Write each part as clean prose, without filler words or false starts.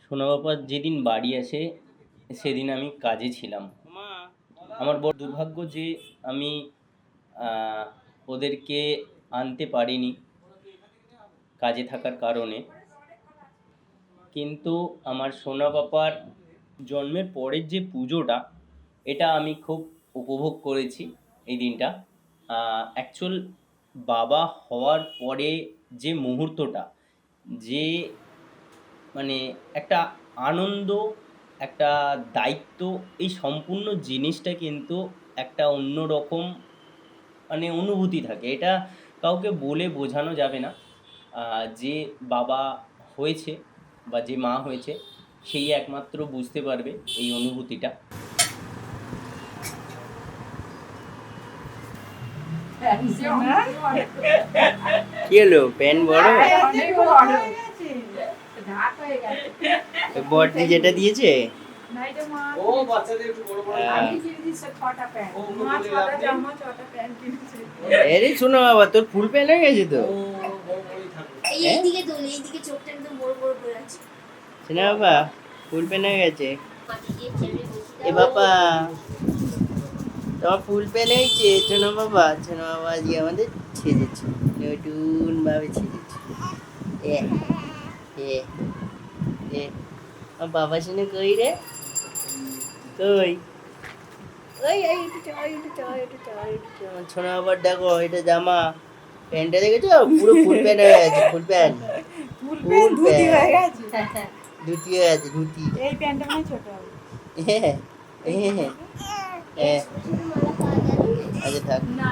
সোনা বাবা যেদিন বাড়ি আসে সেদিন আমি কাজে ছিলাম। আমার বড় দুর্ভাগ্য যে আমি ওদেরকে আনতে পারিনি কাজে থাকার কারণে। কিন্তু আমার সোনা পাপার জন্মের পরের যে পুজোটা, এটা আমি খুব উপভোগ করেছি এই দিনটা। অ্যাকচুয়াল বাবা হওয়ার পরে যে মুহূর্তটা, যে মানে একটা আনন্দ, একটা দায়িত্ব, এই সম্পূর্ণ জিনিসটা কিন্তু একটা অন্যরকম অনুভূতি থাকে। এটা কাউকে বলে বোঝানো যাবে না। যে বাবা হয়েছে বা যে মা হয়েছে সেই একমাত্র বুঝতে পারবে এই অনুভূতিটা। কি হলো, প্যান বড়? বড়দি যেটা দিয়েছে আরে শোনো বাবা, তোর ফুল প্যান হয়ে গেছে তো। শোনো বাবা, ফুল প্যান হয়ে গেছে। এ বাবা, তোমার ফুল প্যান হয়েছে। শোনো বাবা, শোনো বাবা, আজকে আমাদের ছেড়েছে, নতুন ভাবে ছেড়েছে। এ এ এ বাবা শুনে কই রে, কই? ওই এই ছোনা আবার দেখো, এটা জামা, প্যান্টটা দেখেছো? পুরো ফুল প্যান্ট হয়ে গেছে। ফুল প্যান্ট, ফুল ধুতি হয়ে গেছে। ধুতি হয়ে গেছে, ধুতি। এই প্যান্টটা মানে ছোট হবে। হ্যাঁ হ্যাঁ হ্যাঁ, আচ্ছা থাক না।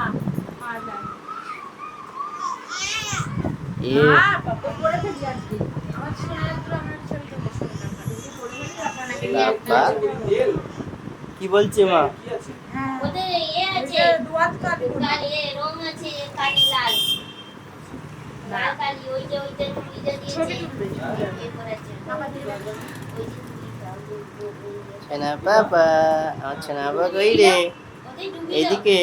কি বলছে মা? ছানা বাবা, আমার ছানা বাবা কই রে? এদিকে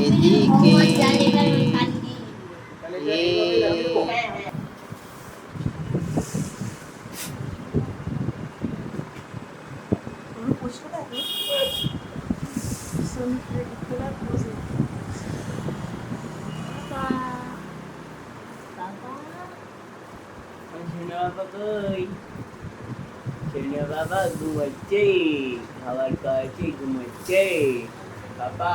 এদিকে। বাবা ঘুমাচ্ছে, খাবার খাওয়াচ্ছে, ঘুমাচ্ছে বাবা।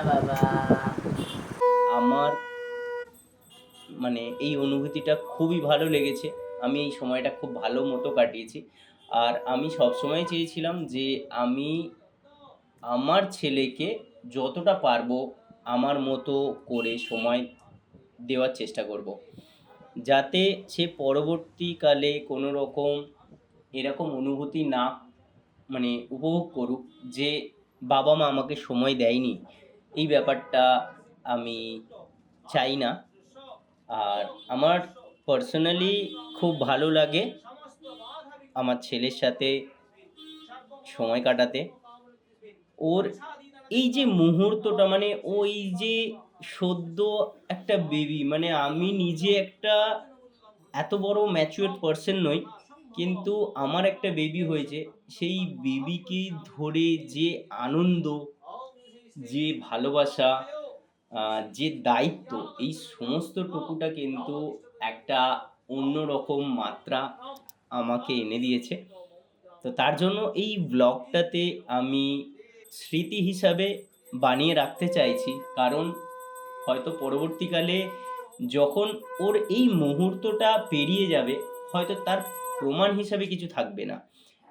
বাবা আমার এই অনুভূতিটা খুবই ভালো লেগেছে। আমি এই সময়টা খুব ভালো মতো কাটিয়েছি। আর আমি সবসময় চেয়েছিলাম যে আমি আমার ছেলেকে যতটা পারবো আমার মতো করে সময় দেওয়ার চেষ্টা করব, যাতে সে পরবর্তীকালে কোনো রকম এরকম অনুভূতি না উপভোগ করুক যে বাবা মা আমাকে সময় দেয়নি। এই ব্যাপারটা আমি চাই না। আর আমার পার্সোনালি খুব ভালো লাগে আমার ছেলের সাথে সময় কাটাতে। ওর এই যে মুহূর্তটা, ওই যে সদ্য একটা বেবি, আমি নিজে একটা এত বড় ম্যাচিউরড পার্সন নই, কিন্তু আমার একটা বেবি হয়েছে। সেই বেবিকে ধরে যে আনন্দ, যে ভালোবাসা, যে দায়িত্ব, এই সমস্ত টুকুটা কিন্তু একটা অন্যরকম মাত্রা আমাকে এনে দিয়েছে। তো তার জন্য এই ব্লগটাতে আমি স্মৃতি হিসাবে বানিয়ে রাখতে চাইছি, কারণ হয়তো পরবর্তীকালে যখন ওর এই মুহূর্তটা পেরিয়ে যাবে, হয়তো তার প্রমাণ হিসাবে কিছু থাকবে না।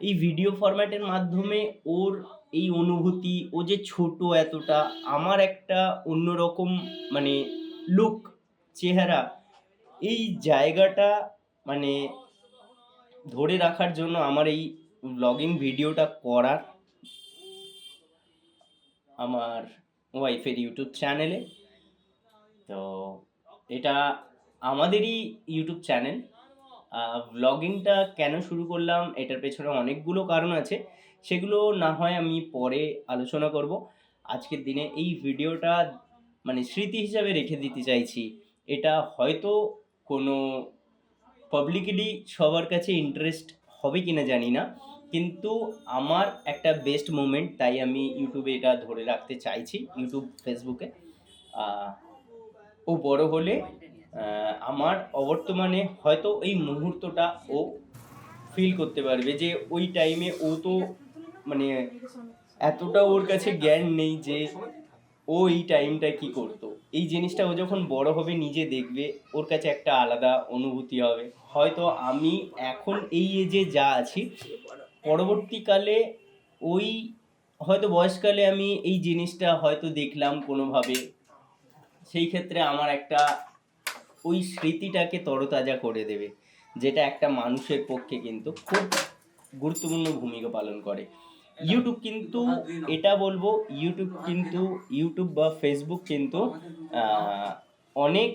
এই ভিডিও ফরম্যাটের মাধ্যমে ওর এই অনুভূতি, ও যে ছোট এতটা, আমার একটা অন্যরকম লুক, চেহারা, এই জায়গাটা ধরে রাখার জন্য আমার এই ব্লগিং ভিডিওটা করার, আমার ওয়াইফের ইউটিউব চ্যানেলে। তো এটা আমাদেরই ইউটিউব চ্যানেল। ব্লগিংটা কেন শুরু করলাম, এটার পেছনে অনেকগুলো কারণ আছে, সেগুলো না হয় আমি পরে আলোচনা করব। আজকের দিনে এই ভিডিওটা মানে স্মৃতি হিসাবে রেখে দিতে চাইছি। এটা হয়তো কোনো পাবলিকলি সবার কাছে ইন্টারেস্ট হবে কিনা জানি না, কিন্তু আমার একটা বেস্ট মোমেন্ট, তাই আমি ইউটিউবে এটা ধরে রাখতে চাইছি, ইউটিউব ফেসবুকে। আহ, ও বড় হলে আমার অবর্তমানে হয়তো এই মুহূর্তটা ও ফিল করতে পারবে যে ওই টাইমে ও তো মানে এতটা ওর কাছে জ্ঞান নেই যে ও এই টাইমটা কি করতো। এই জিনিসটা ও যখন বড় হবে নিজে দেখবে, ওর কাছে একটা আলাদা অনুভূতি হবে। হয়তো আমি এখন এই এজে যা আছি, পরবর্তীকালে ওই হয়তো বয়সকালে আমি এই জিনিসটা হয়তো দেখলাম কোনোভাবে, সেই ক্ষেত্রে আমার একটা ওই স্মৃতিটাকে তরতাজা করে দেবে, যেটা একটা মানুষের পক্ষে কিন্তু খুব গুরুত্বপূর্ণ ভূমিকা পালন করে। ইউটিউব কিন্তু এটা বলবো, ইউটিউব বা ফেসবুক কিন্তু অনেক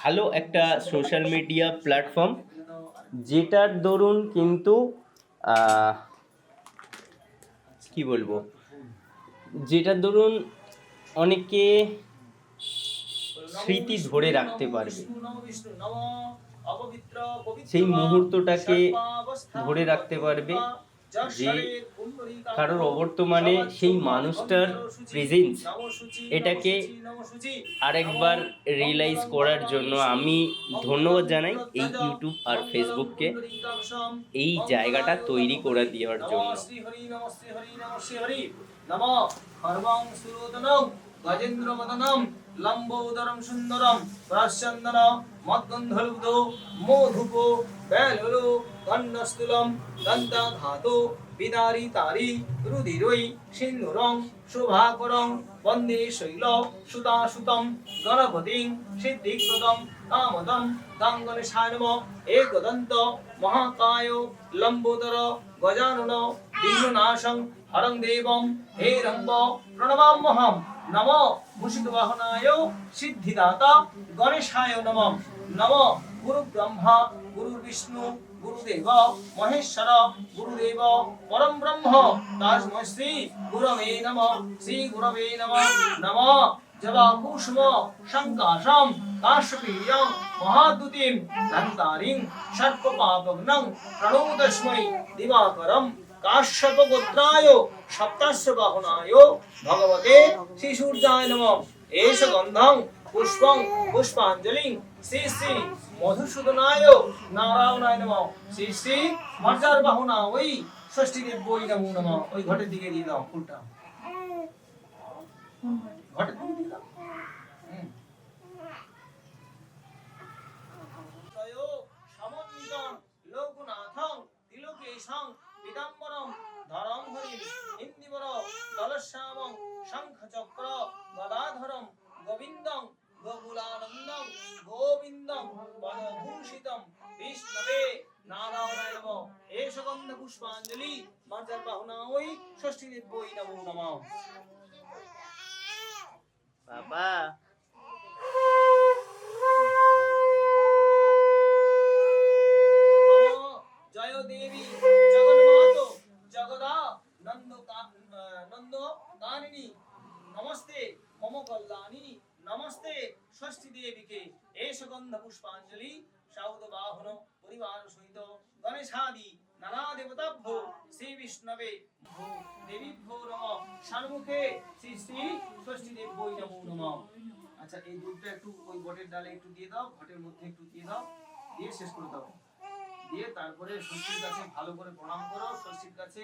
ভালো একটা সোশ্যাল মিডিয়া প্ল্যাটফর্ম, যেটার দরুন কিন্তু কি বলবো, যেটার দরুন অনেকে স্মৃতি ধরে রাখতে পারবে, সেই মুহূর্তটাকে ধরে রাখতে পারবে, যে কারোর অবর্তমানে সেই মানুষটার প্রেজেন্স, এটাকে আরেকবার রিয়েলাইজ করার জন্য আমি ধন্যবাদ জানাই এই ইউটিউব আর ফেসবুককে এই জায়গাটা তৈরি করে দেওয়ার জন্য। গজেন্দ্রবদনম লম্বোদরম সুন্দরম প্রাশ্চন্দন মদ্গন্ধলুব্ধো মোধুপো বেলুলো গণ্ডস্থূলম দন্তাঘাতো বিদারি তারি রুধিরৈ সিন্ধুরং শোভাকরং বন্দে শৈল সুতাসুতম গণপতিং সিদ্ধিপ্রদম কামদম গাঙ্গনেশায় নমঃ একদন্ত মহাকায় লম্বোদর গজানন বিঘ্ননাশং হরং দেবম হেরম্ব প্রণমাম্যহম নমো মুষিকবাহনায় সিদ্ধিদাতা গণেশায় নমঃ নমো গুরু ব্রহ্মা গুরু বিষ্ণু গুরুদেব মহেশ্বর গুরুদেব পরম ব্রহ্ম তস্मै শ্রী গুরবে নমঃ শ্রী গুরবে নমঃ নমঃ জবা কুসুম সংকাশম কাশ্যপীয়ং মহাদ্যুতিম ধন্তারিং সর্পপাপগ্নং প্রণোদস্मै দিবাকরম কাশ্যপগোত্রায় সপ্তাশ্ব বাহনায় ভগবতে শ্রীসূর্যায় নমঃ এষ গন্ধং পুষ্পং পুষ্পাঞ্জলিং শ্রী শ্রী মধুসূদনায় নারায়ণায় নমঃ শ্রী শ্রী মর্যার বাহনা ওই ষষ্ঠী দেব্যই নমো নমঃ। ওই ঘটের দিকে দিয়ে দাও ফুলটা, ঘটের দিকে দিয়ে দাও। সমন্বিতং লোকনাথং তিলকেশং পীতাম্বরম ধরং হরিম ইন্দিবর দলশ্যামং শঙ্খচক্র গদাধরম গোবিন্দং গোকুলানন্দং গোবিন্দং পদভূষিতং বিষ্ণবে নারায়ণায় নমঃ এষ গন্ধ পুষ্পাঞ্জলি মর্যার বাহনা ওই ষষ্ঠী দেব্যই নমো নমঃ। বাবা জয় দেবী জগন্মাতো জগদা নন্দ কানিনী নমস্তে মম কল্যাণী নমস্তে ষষ্ঠী দেবীকে এষ গন্ধ পুষ্পাঞ্জলি সাউদ বাহন পরিবার সহিত গণেশাদি নানা দেবতাভ্যো শ্রী বিষ্ণবে দেবীভ্যো নমঃ সম্মুখে শ্রী শ্রী ষষ্ঠী দেব্যই নমো নমঃ। আচ্ছা এই দুধটা একটু ওই বটের ডালে একটু দিয়ে দাও, ঘটের মধ্যে একটু দিয়ে দাও, দিয়ে শেষ করে দাও, দিয়ে তারপরে ষষ্ঠীর কাছে ভালো করে প্রণাম করো, ষষ্ঠীর কাছে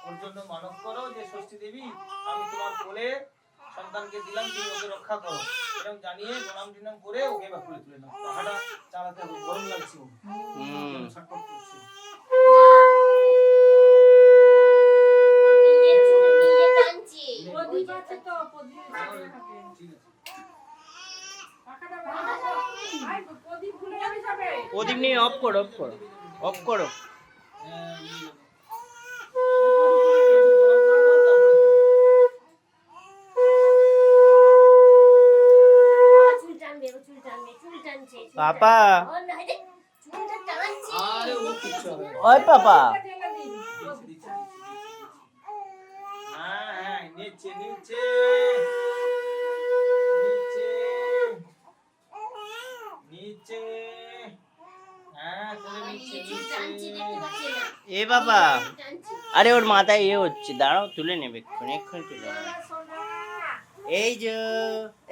ওর জন্য মানব করো যে ষষ্ঠী দেবী আমি তোমার কোলে সন্তানকে দিলাম, তুমি ওকে রক্ষা করো, এরকম জানিয়ে প্রণাম টিনাম করে ওকে বা কোলে তুলে নাও। পাখাটা চালাতে হবে, গরম লাগছে, ছটফট করছে। প্রদীপ নিয়ে অফ করো, অফ করো। পাপা ওই পাপা হ্যাঁ নিচ্ছে নিচে নিচে নিচে হ্যাঁ করে নিচে নিচে এ বাবা, আরে ওর মাথায় এ হচ্ছে, দাঁড়াও তুলে নেবে, এক্ষুনি এক্ষুনি তুলে নেবে। এই যে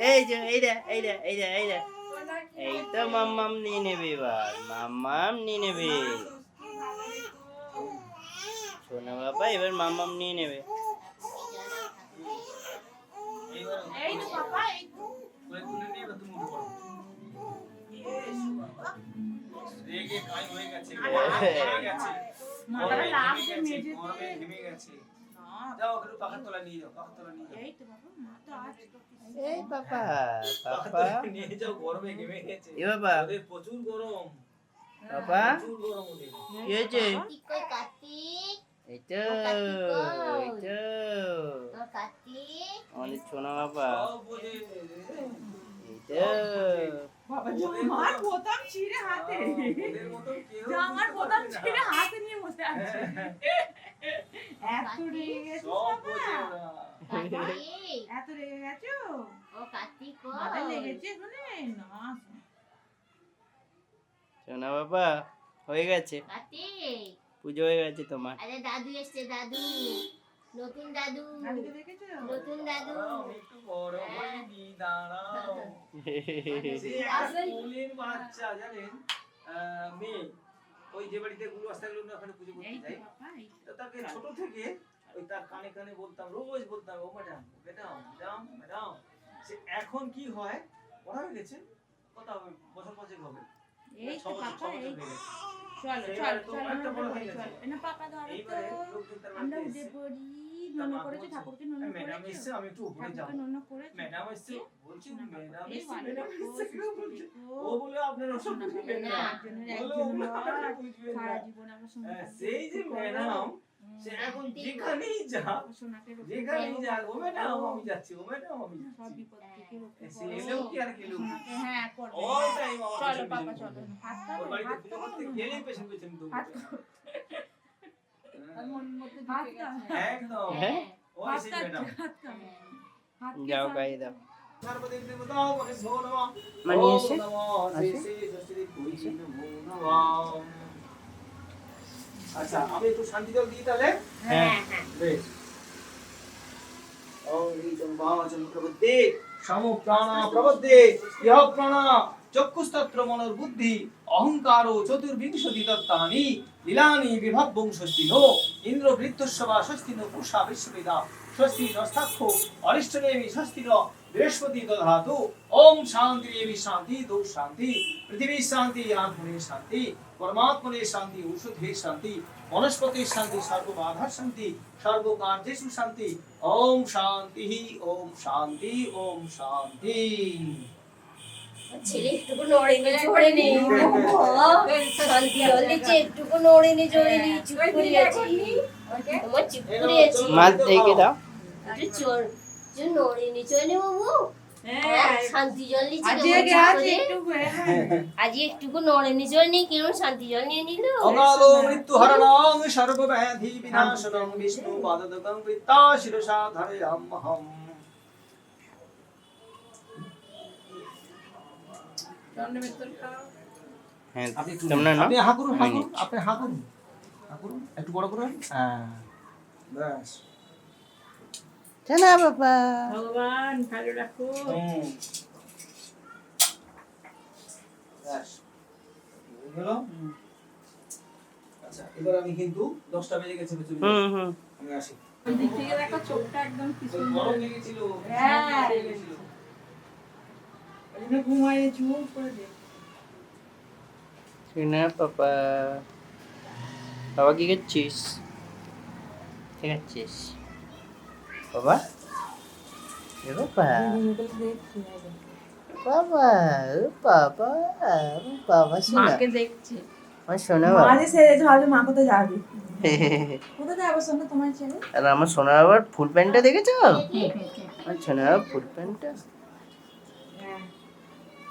এই যে এই রে এই রে এই রে এই রে, এই তো মাম্মাম নিয়ে নেবে, এবার মাম্মাম নিয়ে নেবে। শোনো বাবা, এবার মাম্মাম নিয়ে নেবে। এইবার এই তো পাপা, এই তো। করে তুলে নিয়ে এবার তুমি উঠে পড়ো। রেগে কাই হয়ে গেছে হয়ে গেছে মাথাটা গরমে লাগছে ঘেমে গেছে, মেঝেতে। গরমে ঘেমে গেছে। না, যাও একটু পাখার তলায় নিয়ে যাও, পাখার তলায় নিয়ে যাও। এই তো বাবা, মা তো আছে। এই বাবা, পাখার বাবা, তলায় নিয়ে যাও, গরমে ঘেমে গেছে। এ বাবা, ওদের প্রচুর গরম, বাবা, প্রচুর গরম ওদের। কি হয়েছে? কই কার্তিক এই তো, এই তো, তোর কার্তিক আমাদের শোনো বাবা, সব বোঝে। এই তো, বাবা জামার বোতাম ছিঁড়ে হাতে, ওদের মতন কেউ জামার বুঝতে বোতাম পারবে না। ছিঁড়ে হাতে নিয়ে বসে আছে। এত রেগে গেছো সব বাবা? বোঝে ওরা। কার্তিক এত রেগে গেছো? ও কার্তিক মাথায় কই লেগেছে শুনে না। শোনো বাবা, হয়ে গেছে, কার্তিক পুজো হয়ে গেছে তোমার। আরে দাদু এসছে, দাদু নতুন দাদু দাদুকে দেখেছো? নতুন দাদু দাঁড়াও, আমি একটু বড় হইনি, দাঁড়াও। সে একটা আসলে- কোলের বাচ্চা, জানেন? মেয়ে, ওই যে বাড়িতে গুরু আসতে গেল না, ওখানে পুজো করতে এই তো যাই। বাবা, এই তো। তো তাকে ছোট থেকে ওই তার কানে কানে বলতাম, রোজ বলতাম, ও ম্যাডাম ম্যাডাম ম্যাডাম ম্যাডাম। সে এখন কি হয়, বড় হয়ে গেছে, কথা হবে, বছর 5 হবে, এই তো 6 বছর, পাপা, 6 বছর এই হয়ে গেছে। চলো এইবারে চলো তো চলো একটা আমরা বড় উঠে হয়ে পড়ি, গেছে। চলো। না পাপা ধরো এইবারে তো। লোকজন তার আমরা বাড়িতে উঠে এসে, পড়ি। তার নন্য মা করেছে, বলছে, ঠাকুরকে নন্য ম্যাডাম করেছে। এসছে, আমি একটু উপরে যাব। ঠাকুরকে নন্য করেছে। ম্যাডাম এসছে, বলছি শোনা বাবা, ম্যাডাম এই এসছে, ভালো ম্যাডাম দেখো, এসছে, কেউ বলছে। দেখো। ও বলে আপনার ওসব শোনা বুঝবেন বাবা, না, একজনের বলে একজন ওগুলো হয়। আপনারা বুঝবেন সারা না। জীবন আমরা শুনতে হ্যাঁ, থাকি। সেই যে একটু ম্যাডাম, করো। সে এখন যেখানেই যা, সোনাকে রক্ষা যেখানেই করো। যা, ও ম্যাডাম আমি যাচ্ছি, ও ম্যাডাম আমি সব যাচ্ছি। বিপদ থেকে রক্ষা সে করো। এলেও কি আর গেলেও কি। সোনাকে হ্যাঁ করবে। All time আমার চলো পেছন পাপা পেছন চলো। ঘুরবে। হাতটা ওর বাড়িতে পুজো হাতটা করতে গেলেই পেছন পেছন দৌড়বে। হাত হ্যাঁ, মনের মধ্যে ঢুকে গেছে। একদম। হ্যাঁ? ও এসে হাতটা ম্যাডাম। হাতটা হাতকে যাও সামনে- গায়ে দাও। সর্বদেব দেবতাও মহেশ্বর নমঃ। মানে ওম এসে? নমঃ আসে? শ্রী শ্রী ষষ্ঠী পুরী নমো নমঃ। আচ্ছা, আমি একটু শান্তি জল দিই তাহলে। হ্যাঁ, বেশ। ওম ঋতং বাচং প্রবুদ্ধে সমপ্রাণা প্রবুদ্ধে ইহ প্রাণা চক্ষুস্তত্র মনর বুদ্ধি অহংকারো চতুর্বিংশতি তত্ত্বানি লীলানি বিভবং ষষ্ঠিনো ইন্দ্র বৃত্তস্যবা ষষ্ঠিনো পুষা বিশ্ববেদা ষষ্ঠী নস্তাক্ষো অরিষ্টদেবী ষষ্ঠিনো বৃহস্পতি দধাতু ওম শান্তি দেবী শান্তি দো শান্তি পৃথিবী শান্তি আত্মনে শান্তি পরমাত্মনে শান্তি ঔষধে শান্তি বনস্পতি শান্তি সর্ববাধা শান্তি সর্বকার্যেষু শান্তি ওম শান্তি ওম শান্তি ওম শান্তি। ছেলে একটুকু নড়েনি চড়েনি শান্তি জল দিচ্ছে একটুকু নড়েনি চড়েনি চুপ করে আছি তোমার চুপ করে আছি মাছ দেখে দাও। একটু চোর যে নড়েনি চড়েনি বাবু হ্যাঁ শান্তি জল দিচ্ছে আজকে কেমন চুপ গেছে করে? একটু হ্যাঁ আজ একটুকু নড়েনি চড়েনি কেমন শান্তি জল নিয়ে নিল অকাল মৃত্যু হরণং সর্বব্যাধি বিনাশনং বিষ্ণু পাদদকং বৃত্তা শিরসা ধারয়ামহম। হ্যাঁ, আপনি একটু তোমরা না আপনি হা করুন, হা আমি করুন, নিচ্ছি। আপনি হা করুন, হা করুন, একটু বড় করুন। হ্যাঁ, ব্যাস। টানা বাবা। ভগবান ভালো রাখো হুম। ব্যাস। হয়ে গেল? আচ্ছা, এবার আমি কিন্তু 10টা বেজে গেছে, চলে যাবো। হুম হুম। আমি আসি। ওই দিক থেকে দেখো চোখটা একদম কি ওই সুন্দর গরম লেগেছিল, হ্যাঁ। লেগেছিল। ওই জন্য ঘুমায় চুপ করে দে শোনা বাবা, বাবা কি করছিস? ঠিক আছিস বাবা? এ বাবা, বাবা, ও বাবা, ও বাবা শোনা, মাকে দেখছে আমার শোনা বাবা। মাঝে সেরে যাবে মা কোথায় যাবে কোথায় যাবো শোনো তোমার ছেলে আর আমার সোনা বাবার ফুল প্যান্টটা দেখেছো? আমার সোনা বাবার ফুল প্যান্টটা